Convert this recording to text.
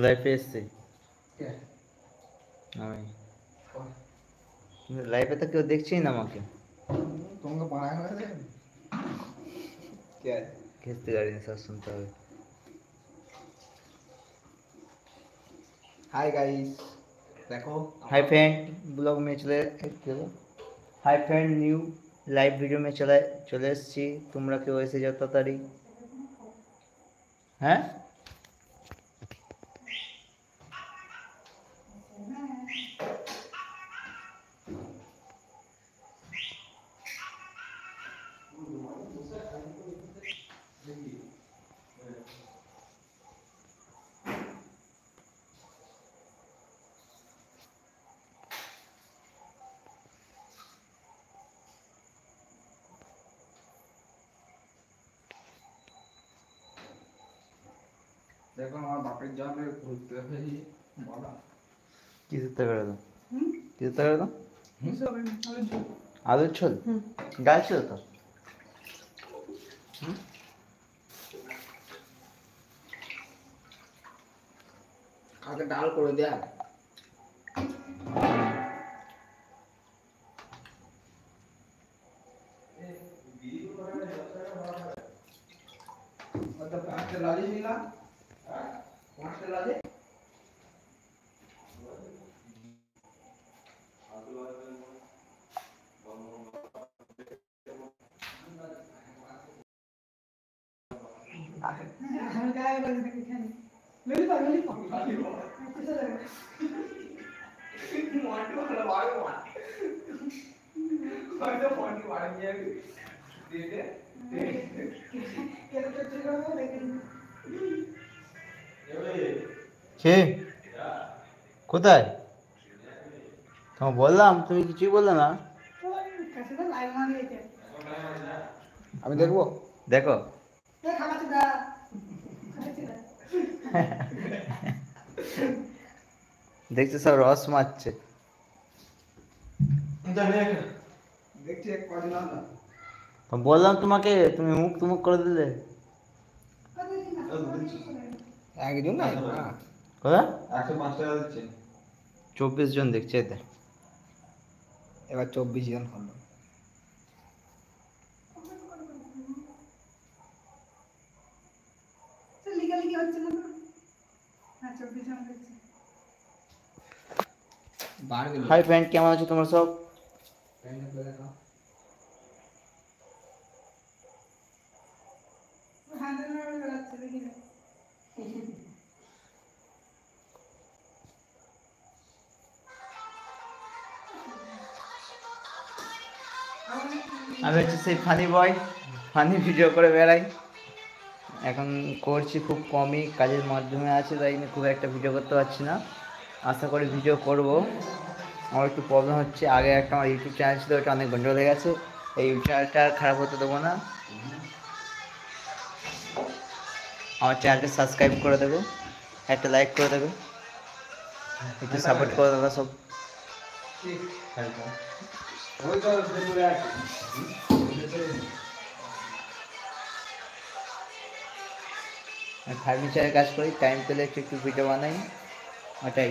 লাইফে এসছি আমি, লাইফে তো কেউ দেখছেই না আমাকে। तुमको बनाया हुआ है क्या है? ঘেঁচতে গাড়ি সব শুনতে হবে। हाय गाइस देखो हाय फ्रेंड, ब्लॉग में चले hi friend, new live video মে চলে এসেছি। তোমরা কেউ এসে যাও তাড়াতাড়ি। হ্যাঁ देखो हमारे बापेर जाने घूरते हैं ये बड़ा কি দিতে করে দাও, কি দিতে করে দাও, আলুর ঝোল ডাল ছিল তো। आगे डाल कर दिया मतलब पांच लाली मिला पांच लाली हम क्या है बस खाने मेरी पागल मोटी वाला बाल मार तो मोटी मार दिया दे दे क्या तो चलेगा लेकिन কে কোথায়? তোমার বললাম, তুমি কিছুই বললে না। আমি দেখবো দেখো দেখছো সব রস মারছে। দেখছি এক পাঁচ না তো বললাম তোমাকে, তুমি মুখ তুমুক করে দিলে। একজন না কোথা 105 টাকা দিচ্ছে 24 জন দেখছে এতে। এবার 24 জন হলো হাই ফ্রেন্ড, কেমন আছো তোমরা সব? আমি হচ্ছে সেই ফানি বয়, ফানি ভিডিও করে বেড়াই। এখন করছি খুব কমই, কাজের মাধ্যমে আছে, তাই জন্য খুব একটা ভিডিও করতে পারছি না। আশা করি ভিডিও করব। আমার একটু প্রবলেম হচ্ছে, আগে একটা আমার ইউটিউব চ্যানেল ছিল, ওটা অনেক গন্ডগোল হয়ে গেছে। এই ইউটিউব চ্যানেলটা খারাপ হতে দেবো না। আমার চ্যানেলটা সাবস্ক্রাইব করে দেবে, একটা লাইক করে দেবে, একটু সাপোর্ট করে দাদা সব। ফার্নিচারের কাজ করি, টাইম পেলে একটু একটু ভিডিও বানাই, ওটাই।